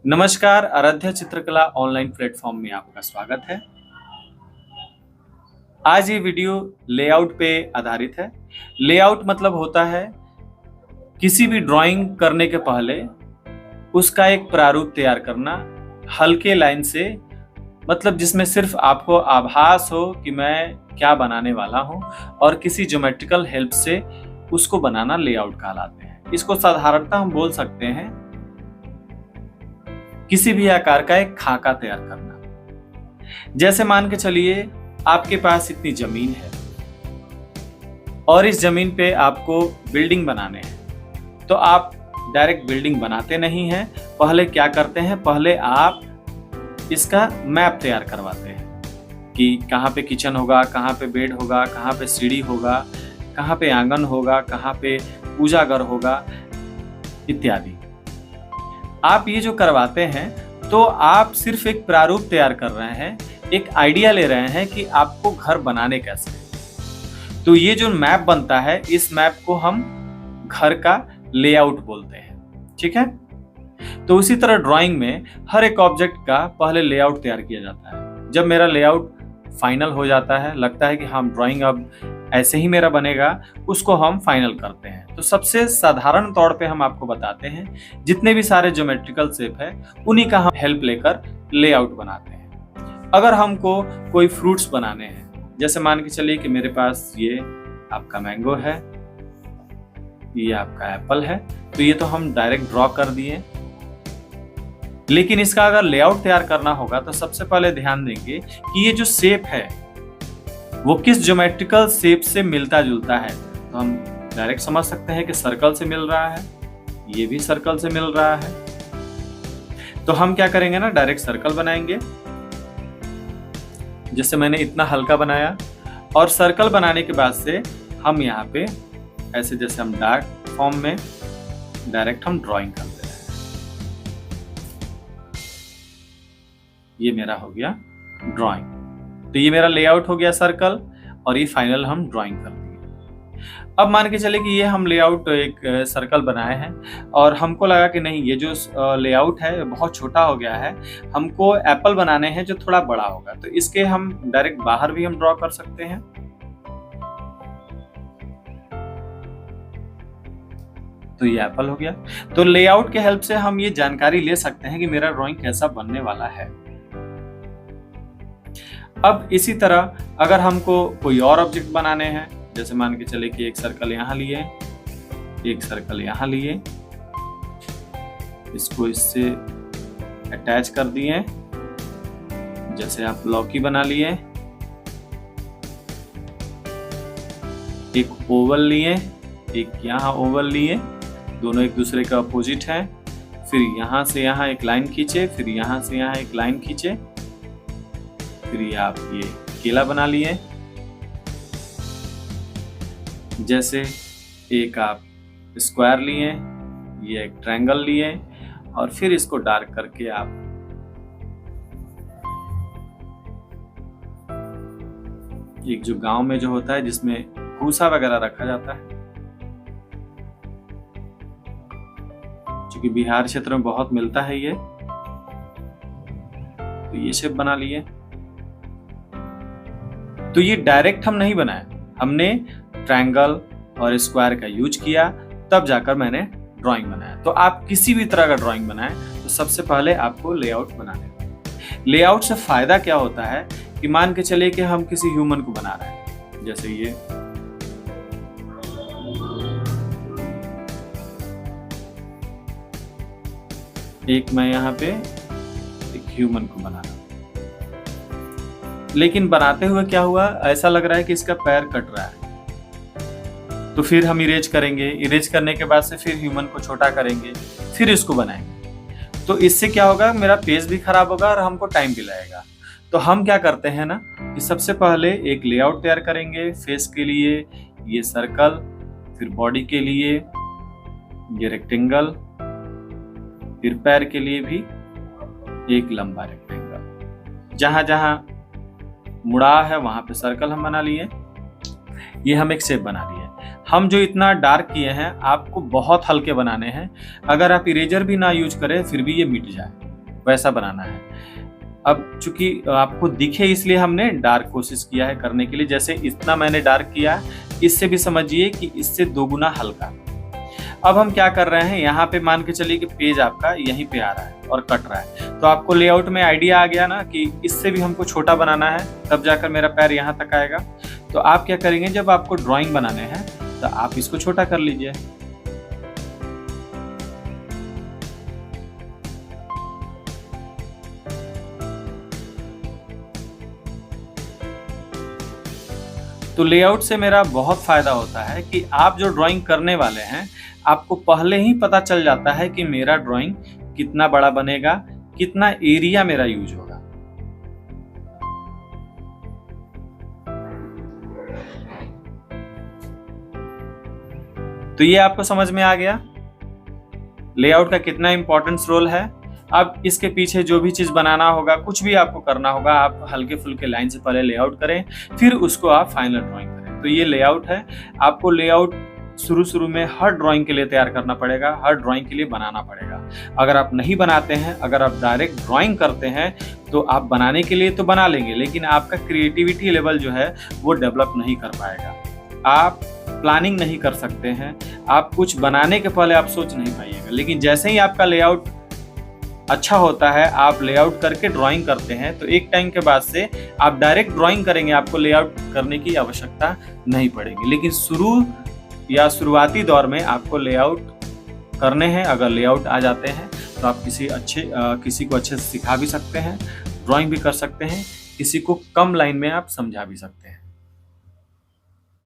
नमस्कार, आराध्या चित्रकला online platform में आपका स्वागत है। आज ये वीडियो लेआउट पे आधारित है। लेआउट मतलब होता है किसी भी ड्राइंग करने के पहले उसका एक प्रारूप तैयार करना, हल्के लाइन से, मतलब जिसमें सिर्फ आपको आभास हो कि मैं क्या बनाने वाला हूं, और किसी ज्योमेट्रिकल हेल्प से उसको बनाना लेआउट कहलाते हैं। इसको साधारणतः हम बोल सकते हैं किसी भी आकार का एक खाका तैयार करना। जैसे मान के चलिए आपके पास इतनी जमीन है और इस जमीन पे आपको बिल्डिंग बनाने हैं, तो आप डायरेक्ट बिल्डिंग बनाते नहीं हैं। पहले क्या करते हैं, पहले आप इसका मैप तैयार करवाते हैं कि कहाँ पे किचन होगा, कहाँ पे बेड होगा, कहाँ पे सीढ़ी होगा, कहाँ पे आंगन होगा, कहाँ पे पूजा घर होगा, इत्यादि। आप ये जो करवाते हैं तो आप सिर्फ एक प्रारूप तैयार कर रहे हैं, एक आइडिया ले रहे हैं कि आपको घर बनाने कैसे है। तो ये जो मैप बनता है, इस मैप को हम घर का लेआउट बोलते हैं। ठीक है। तो उसी तरह ड्राइंग में हर एक ऑब्जेक्ट का पहले लेआउट तैयार किया जाता है। जब मेरा लेआउट फाइनल हो जाता है, लगता है कि हम ड्राइंग अब ऐसे ही मेरा बनेगा, उसको हम फाइनल करते हैं। तो सबसे साधारण तौर पे हम आपको बताते हैं, जितने भी सारे ज्योमेट्रिकल शेप है उन्हीं का हम हेल्प लेकर लेआउट बनाते हैं। अगर हमको कोई फ्रूट्स बनाने हैं, जैसे मान के चलिए कि मेरे पास ये आपका मैंगो है, ये आपका एप्पल है, तो ये तो हम डायरेक्ट ड्रॉ कर दिए। लेकिन इसका अगर लेआउट तैयार करना होगा तो सबसे पहले ध्यान देंगे कि ये जो शेप है वो किस ज्योमेट्रिकल शेप से मिलता जुलता है। तो हम डायरेक्ट समझ सकते हैं कि सर्कल से मिल रहा है, ये भी सर्कल से मिल रहा है। तो हम क्या करेंगे ना, डायरेक्ट सर्कल बनाएंगे। जैसे मैंने इतना हल्का बनाया, और सर्कल बनाने के बाद से हम यहाँ पे ऐसे, जैसे हम डार्क फॉर्म में डायरेक्ट हम ड्राइंग करते हैं। ये मेरा हो गया ड्राइंग। तो ये मेरा लेआउट हो गया सर्कल, और ये फाइनल हम ड्राइंग कर दिए। अब मान के चले कि ये हम लेआउट एक सर्कल बनाए हैं, और हमको लगा कि नहीं, ये जो लेआउट है बहुत छोटा हो गया है, हमको एप्पल बनाने हैं जो थोड़ा बड़ा होगा। तो इसके हम डायरेक्ट बाहर भी हम ड्रॉ कर सकते हैं। तो ये एप्पल हो गया। तो लेआउट के हेल्प से हम ये जानकारी ले सकते हैं कि मेरा ड्राइंग कैसा बनने वाला है। अब इसी तरह अगर हमको कोई और ऑब्जेक्ट बनाने हैं, जैसे मान के चले कि एक सर्कल यहाँ लिए, एक सर्कल यहाँ लिए, इसको इससे अटैच कर दिए, जैसे आप लौकी बना लिए, एक ओवल लिए, एक यहाँ ओवल लिए, दोनों एक दूसरे का अपोजिट है। फिर यहाँ से यहाँ एक लाइन खींचे, फिर यहाँ से यहाँ एक लाइन खींचे, फिर ये आप ये केला बना लिए। जैसे एक आप स्क्वायर लिए, ये एक ट्रायंगल लिए, और फिर इसको डार्क करके आप एक जो गांव में जो होता है जिसमें भूसा वगैरह रखा जाता है, क्योंकि बिहार क्षेत्र में बहुत मिलता है ये, तो ये शेप बना लिए। तो ये डायरेक्ट हम नहीं बनाए, हमने ट्रायंगल और स्क्वायर का यूज किया, तब जाकर मैंने ड्राइंग बनाया। तो आप किसी भी तरह का ड्राइंग बनाएं तो सबसे पहले आपको लेआउट बनाना है। लेआउट से फायदा क्या होता है कि मान के चलिए कि हम किसी ह्यूमन को बना रहे हैं, जैसे ये एक मैं यहाँ पे एक ह्यूमन को बना रहा हूं, लेकिन बनाते हुए क्या हुआ, ऐसा लग रहा है कि इसका पैर कट रहा है। तो फिर हम इरेज करेंगे, इरेज करने के बाद से फिर ह्यूमन को छोटा करेंगे, फिर इसको बनाएंगे। तो इससे क्या होगा, मेरा पेज भी खराब होगा और हमको टाइम भी लगेगा। तो हम क्या करते हैं ना कि सबसे पहले एक लेआउट तैयार करेंगे। फेस के लिए ये सर्कल, फिर बॉडी के लिए ये रेक्टेंगल, फिर पैर के लिए भी एक लंबा रेक्टेंगल। जहां जहां मुड़ा है वहां पे सर्कल हम बना लिए। ये हम एक शेप बना लिए। हम जो इतना डार्क किए हैं आपको बहुत हल्के बनाने हैं। अगर आप इरेजर भी ना यूज करें फिर भी ये मिट जाए। वैसा बनाना है। अब चूंकि आपको दिखे इसलिए हमने डार्क कोशिश किया है करने के लिए। जैसे इतना मैंने डार्क किया, इससे भी समझिए कि इससे दोगुना हल्का। अब हम क्या कर रहे हैं, यहाँ पे मान के चलिए कि पेज आपका यहीं पे आ रहा है और कट रहा है, तो आपको लेआउट में आइडिया आ गया ना कि इससे भी हमको छोटा बनाना है, तब जाकर मेरा पैर यहाँ तक आएगा। तो आप क्या करेंगे, जब आपको ड्राइंग बनाने हैं तो आप इसको छोटा कर लीजिए। तो लेआउट से मेरा बहुत फायदा होता है कि आप जो ड्राइंग करने वाले हैं, आपको पहले ही पता चल जाता है कि मेरा ड्राइंग कितना बड़ा बनेगा, कितना एरिया मेरा यूज होगा। तो ये आपको समझ में आ गया लेआउट का कितना इंपॉर्टेंस रोल है। अब इसके पीछे जो भी चीज बनाना होगा, कुछ भी आपको करना होगा, आप हल्के फुल्के लाइन से पहले लेआउट करें, फिर उसको आप फाइनल ड्राइंग करें। तो ये लेआउट है। आपको लेआउट शुरू में हर ड्राइंग के लिए तैयार करना पड़ेगा, हर ड्राइंग के लिए बनाना पड़ेगा। अगर आप नहीं बनाते हैं, अगर आप डायरेक्ट ड्राइंग करते हैं, तो आप बनाने के लिए तो बना लेंगे, लेकिन आपका क्रिएटिविटी लेवल जो है वो डेवलप नहीं कर पाएगा। आप प्लानिंग नहीं कर सकते हैं, आप कुछ बनाने के पहले आप सोच नहीं पाइएगा। लेकिन जैसे ही आपका लेआउट अच्छा होता है, आप लेआउट करके ड्राइंग करते हैं, तो एक टाइम के बाद से आप डायरेक्ट ड्राइंग करेंगे, आपको लेआउट करने की आवश्यकता नहीं पड़ेगी। लेकिन शुरुआती दौर में आपको लेआउट करने हैं। अगर लेआउट आ जाते हैं तो आप किसी को अच्छे से सिखा भी सकते हैं, ड्राइंग भी कर सकते हैं, किसी को कम लाइन में आप समझा भी सकते हैं।